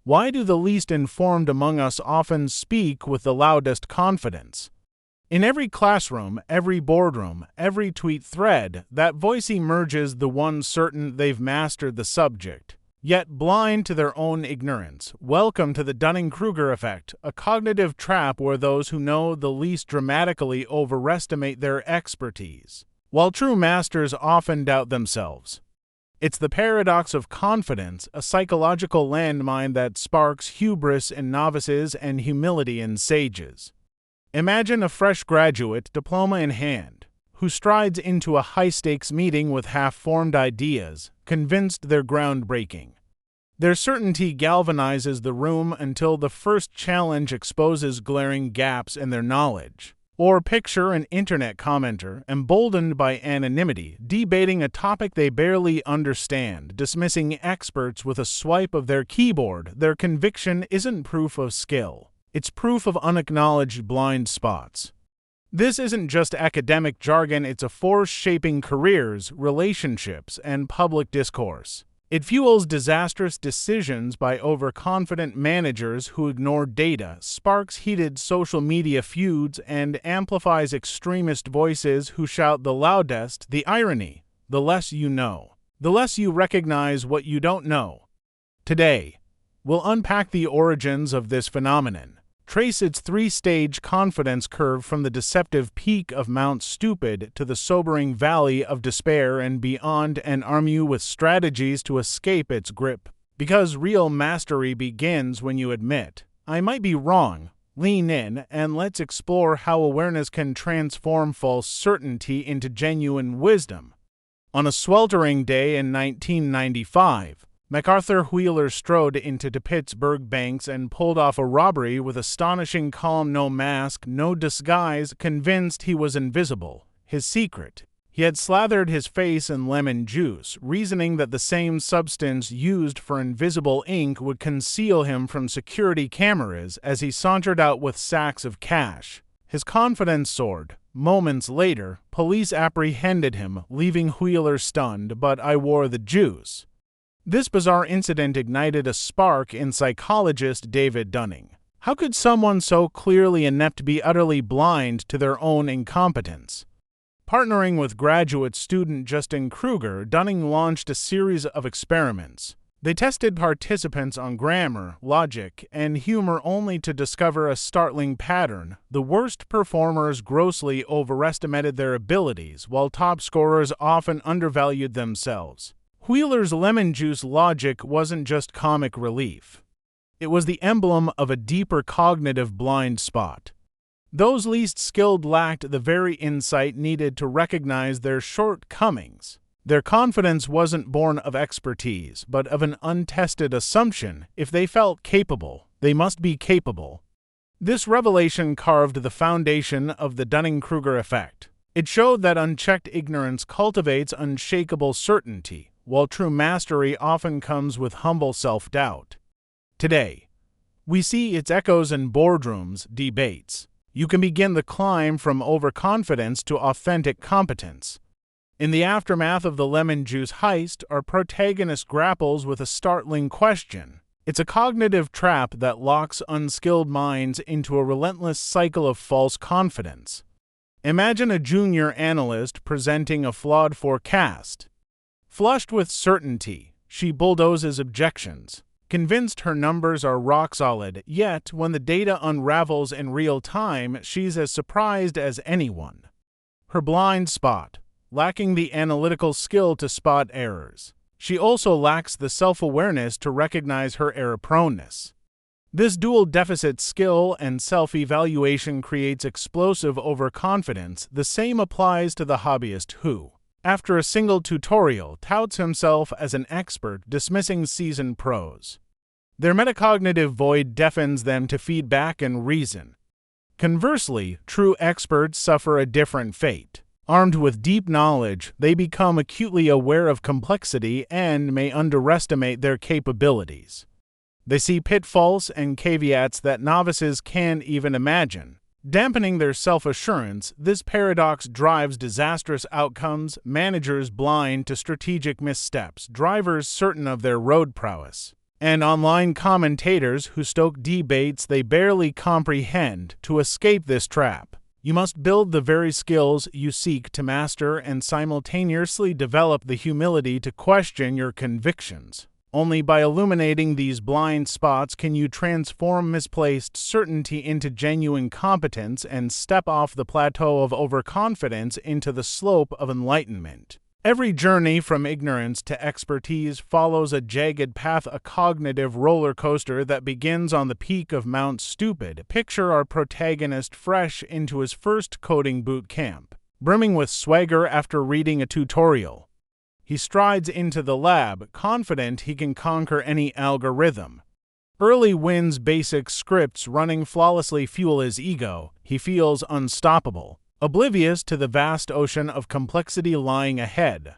Why do the least informed among us often speak with the loudest confidence? In every classroom, every boardroom, every tweet thread, that voice emerges, the one certain they've mastered the subject, yet blind to their own ignorance. Welcome to the Dunning-Kruger Effect, a cognitive trap where those who know the least dramatically overestimate their expertise, while true masters often doubt themselves. It's the paradox of confidence, a psychological landmine that sparks hubris in novices and humility in sages. Imagine a fresh graduate, diploma in hand, who strides into a high-stakes meeting with half-formed ideas, convinced they're groundbreaking. Their certainty galvanizes the room until the first challenge exposes glaring gaps in their knowledge. Or picture an internet commenter, emboldened by anonymity, debating a topic they barely understand, dismissing experts with a swipe of their keyboard. Their conviction isn't proof of skill. It's proof of unacknowledged blind spots. This isn't just academic jargon, it's a force shaping careers, relationships, and public discourse. It fuels disastrous decisions by overconfident managers who ignore data, sparks heated social media feuds, and amplifies extremist voices who shout the loudest. The irony: the less you know, the less you recognize what you don't know. Today, we'll unpack the origins of this phenomenon, trace its three-stage confidence curve from the deceptive peak of Mount Stupid to the sobering valley of despair and beyond, and arm you with strategies to escape its grip. Because real mastery begins when you admit, "I might be wrong." Lean in, and let's explore how awareness can transform false certainty into genuine wisdom. On a sweltering day in 1995, MacArthur Wheeler strode into the Pittsburgh banks and pulled off a robbery with astonishing calm, no mask, no disguise, convinced he was invisible. His secret: he had slathered his face in lemon juice, reasoning that the same substance used for invisible ink would conceal him from security cameras as he sauntered out with sacks of cash. His confidence soared. Moments later, police apprehended him, leaving Wheeler stunned. "But I wore the juice." This bizarre incident ignited a spark in psychologist David Dunning. How could someone so clearly inept be utterly blind to their own incompetence? Partnering with graduate student Justin Kruger, Dunning launched a series of experiments. They tested participants on grammar, logic, and humor, only to discover a startling pattern. The worst performers grossly overestimated their abilities, while top scorers often undervalued themselves. Wheeler's lemon juice logic wasn't just comic relief. It was the emblem of a deeper cognitive blind spot. Those least skilled lacked the very insight needed to recognize their shortcomings. Their confidence wasn't born of expertise, but of an untested assumption: if they felt capable, they must be capable. This revelation carved the foundation of the Dunning-Kruger Effect. It showed that unchecked ignorance cultivates unshakable certainty, while true mastery often comes with humble self-doubt. Today, we see its echoes in boardrooms, debates. You can begin the climb from overconfidence to authentic competence. In the aftermath of the lemon juice heist, our protagonist grapples with a startling question. It's a cognitive trap that locks unskilled minds into a relentless cycle of false confidence. Imagine a junior analyst presenting a flawed forecast. Flushed with certainty, she bulldozes objections, convinced her numbers are rock solid, yet when the data unravels in real time, she's as surprised as anyone. Her blind spot: lacking the analytical skill to spot errors. She also lacks the self-awareness to recognize her error-proneness. This dual deficit, skill and self-evaluation, creates explosive overconfidence. The same applies to the hobbyist who, after a single tutorial, touts himself as an expert, dismissing seasoned pros. Their metacognitive void deafens them to feedback and reason. Conversely, true experts suffer a different fate. Armed with deep knowledge, they become acutely aware of complexity and may underestimate their capabilities. They see pitfalls and caveats that novices can't even imagine. Dampening their self-assurance, this paradox drives disastrous outcomes: managers blind to strategic missteps, drivers certain of their road prowess. and online commentators who stoke debates they barely comprehend. To escape this trap, you must build the very skills you seek to master and simultaneously develop the humility to question your convictions. Only by illuminating these blind spots can you transform misplaced certainty into genuine competence and step off the plateau of overconfidence into the slope of enlightenment. Every journey from ignorance to expertise follows a jagged path, a cognitive roller coaster that begins on the peak of Mount Stupid. Picture our protagonist fresh into his first coding boot camp, brimming with swagger after reading a tutorial. He strides into the lab, confident he can conquer any algorithm. Early wins, basic scripts running flawlessly fuel his ego. He feels unstoppable, oblivious to the vast ocean of complexity lying ahead.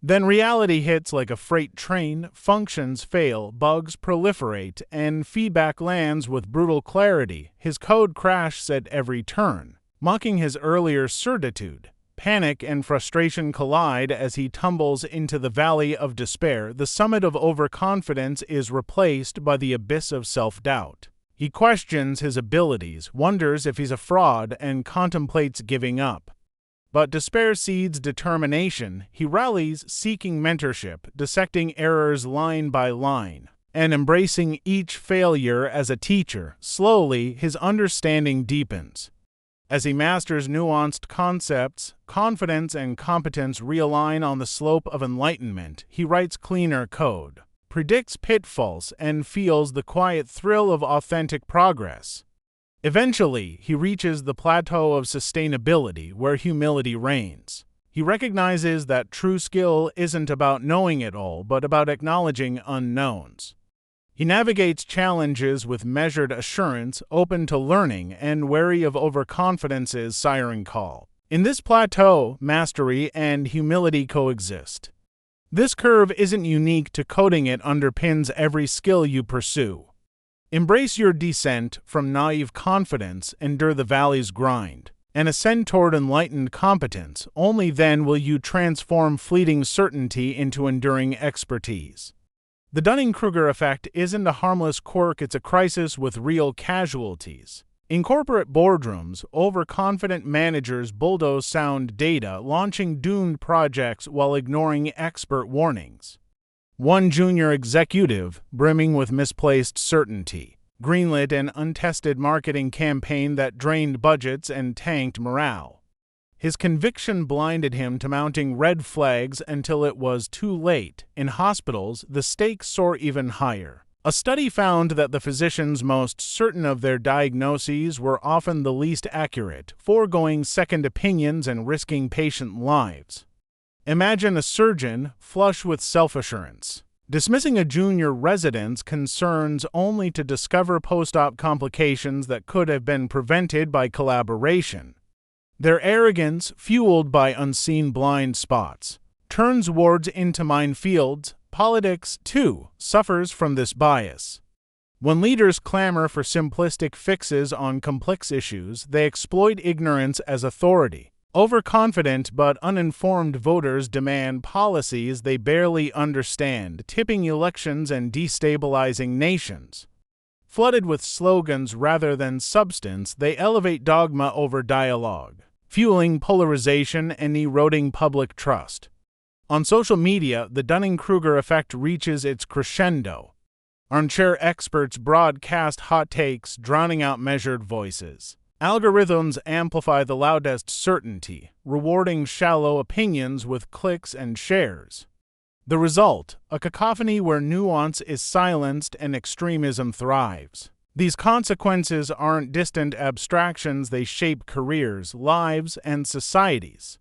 Then reality hits like a freight train, functions fail, bugs proliferate, and feedback lands with brutal clarity. His code crashes at every turn, mocking his earlier certitude. Panic and frustration collide as he tumbles into the valley of despair. The summit of overconfidence is replaced by the abyss of self-doubt. He questions his abilities, wonders if he's a fraud, and contemplates giving up. But despair seeds determination. He rallies, seeking mentorship, dissecting errors line by line, and embracing each failure as a teacher. Slowly, his understanding deepens. As he masters nuanced concepts, confidence and competence realign on the slope of enlightenment. He writes cleaner code, predicts pitfalls, and feels the quiet thrill of authentic progress. Eventually, he reaches the plateau of sustainability where humility reigns. He recognizes that true skill isn't about knowing it all, but about acknowledging unknowns. He navigates challenges with measured assurance, open to learning, and wary of overconfidence's siren call. In this plateau, mastery and humility coexist. This curve isn't unique to coding, it underpins every skill you pursue. Embrace your descent from naive confidence, endure the valley's grind, and ascend toward enlightened competence. Only then will you transform fleeting certainty into enduring expertise. The Dunning-Kruger Effect isn't a harmless quirk, it's a crisis with real casualties. In corporate boardrooms, overconfident managers bulldoze sound data, launching doomed projects while ignoring expert warnings. One junior executive, brimming with misplaced certainty, greenlit an untested marketing campaign that drained budgets and tanked morale. His conviction blinded him to mounting red flags until it was too late. In hospitals, the stakes soar even higher. A study found that the physicians most certain of their diagnoses were often the least accurate, foregoing second opinions and risking patient lives. Imagine a surgeon, flush with self-assurance, dismissing a junior resident's concerns only to discover post-op complications that could have been prevented by collaboration. Their arrogance, fueled by unseen blind spots, turns wards into minefields. Politics, too, suffers from this bias. When leaders clamor for simplistic fixes on complex issues, they exploit ignorance as authority. Overconfident but uninformed voters demand policies they barely understand, tipping elections and destabilizing nations. Flooded with slogans rather than substance, they elevate dogma over dialogue, fueling polarization and eroding public trust. On social media, the Dunning-Kruger effect reaches its crescendo. Armchair experts broadcast hot takes, drowning out measured voices. Algorithms amplify the loudest certainty, rewarding shallow opinions with clicks and shares. The result, a cacophony where nuance is silenced and extremism thrives. These consequences aren't distant abstractions, they shape careers, lives, and societies.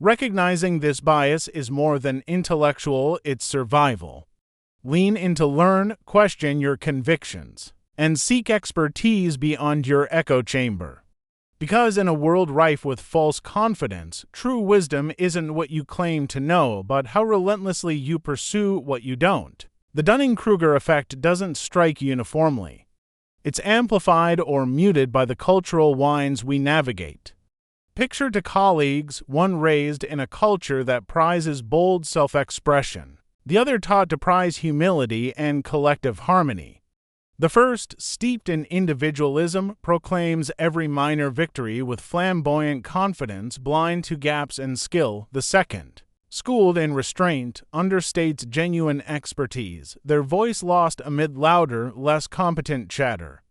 Recognizing this bias is more than intellectual, it's survival. Lean into learn, question your convictions, and seek expertise beyond your echo chamber. Because in a world rife with false confidence, true wisdom isn't what you claim to know, but how relentlessly you pursue what you don't. The Dunning-Kruger effect doesn't strike uniformly. It's amplified or muted by the cultural winds we navigate. Picture to colleagues, one raised in a culture that prizes bold self-expression. The other taught to prize humility and collective harmony. The first, steeped in individualism, proclaims every minor victory with flamboyant confidence, blind to gaps and skill. The second, schooled in restraint, understates genuine expertise, their voice lost amid louder, less competent chatter.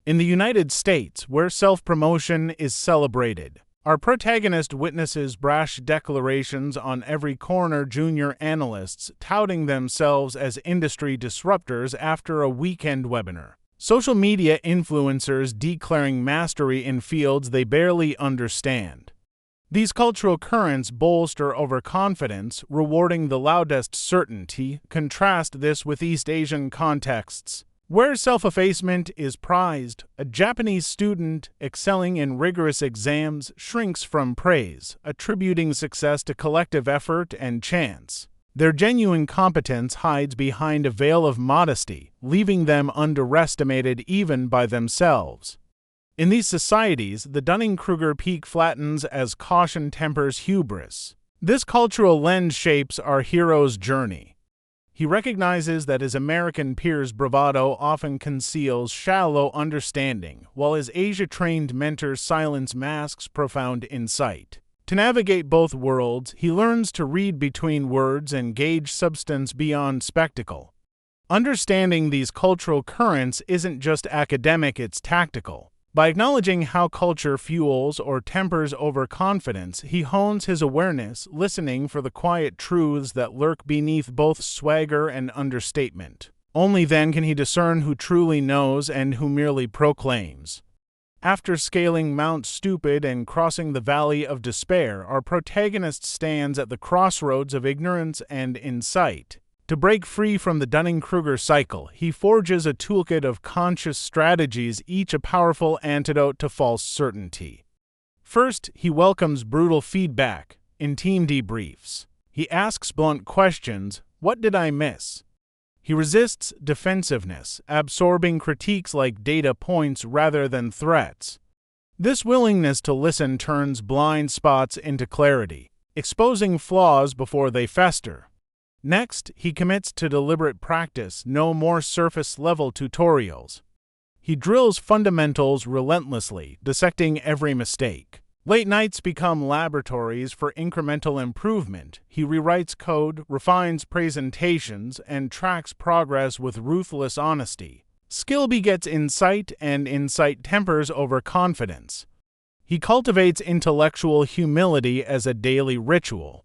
In the United States, where self-promotion is celebrated, our protagonist witnesses brash declarations on every corner, junior analysts touting themselves as industry disruptors after a weekend webinar. Social media influencers declaring mastery in fields they barely understand. These cultural currents bolster overconfidence, rewarding the loudest certainty. Contrast this with East Asian contexts, where self-effacement is prized. A Japanese student excelling in rigorous exams shrinks from praise, attributing success to collective effort and chance. Their genuine competence hides behind a veil of modesty, leaving them underestimated even by themselves. In these societies, the Dunning-Kruger peak flattens as caution tempers hubris. This cultural lens shapes our hero's journey. He recognizes that his American peers' bravado often conceals shallow understanding, while his Asia-trained mentor's silence masks profound insight. To navigate both worlds, he learns to read between words and gauge substance beyond spectacle. Understanding these cultural currents isn't just academic, it's tactical. By acknowledging how culture fuels or tempers overconfidence, he hones his awareness, listening for the quiet truths that lurk beneath both swagger and understatement. Only then can he discern who truly knows and who merely proclaims. After scaling Mount Stupid and crossing the Valley of Despair, our protagonist stands at the crossroads of ignorance and insight. To break free from the Dunning-Kruger cycle, he forges a toolkit of conscious strategies, each a powerful antidote to false certainty. First, he welcomes brutal feedback. In team debriefs, he asks blunt questions: "What did I miss?" He resists defensiveness, absorbing critiques like data points rather than threats. This willingness to listen turns blind spots into clarity, exposing flaws before they fester. Next, he commits to deliberate practice, no more surface-level tutorials. He drills fundamentals relentlessly, dissecting every mistake. Late nights become laboratories for incremental improvement. He rewrites code, refines presentations, and tracks progress with ruthless honesty. Skill begets insight, and insight tempers overconfidence. He cultivates intellectual humility as a daily ritual.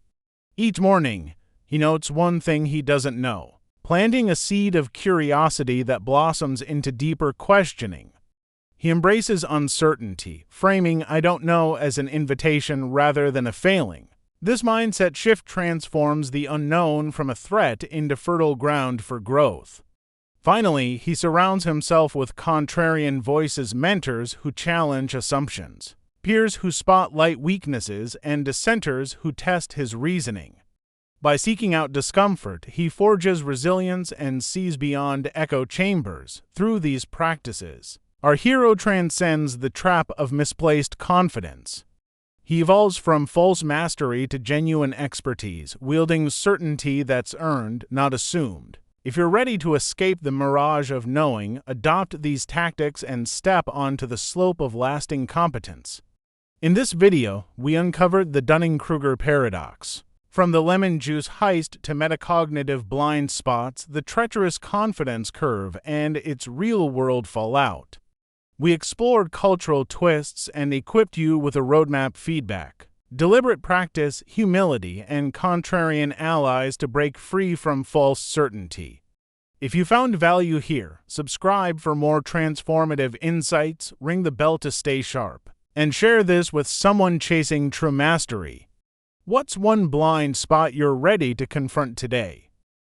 Each morning, he notes one thing he doesn't know, planting a seed of curiosity that blossoms into deeper questioning. He embraces uncertainty, framing "I don't know" as an invitation rather than a failing. This mindset shift transforms the unknown from a threat into fertile ground for growth. Finally, he surrounds himself with contrarian voices, mentors who challenge assumptions, peers who spotlight weaknesses, and dissenters who test his reasoning. By seeking out discomfort, he forges resilience and sees beyond echo chambers. Through these practices, our hero transcends the trap of misplaced confidence. He evolves from false mastery to genuine expertise, wielding certainty that's earned, not assumed. If you're ready to escape the mirage of knowing, adopt these tactics and step onto the slope of lasting competence. In this video, we uncovered the Dunning-Kruger paradox. From the lemon juice heist to metacognitive blind spots, the treacherous confidence curve, and its real-world fallout. We explored cultural twists and equipped you with a roadmap: feedback, deliberate practice, humility, and contrarian allies to break free from false certainty. If you found value here, subscribe for more transformative insights, ring the bell to stay sharp, and share this with someone chasing true mastery. What's one blind spot you're ready to confront today?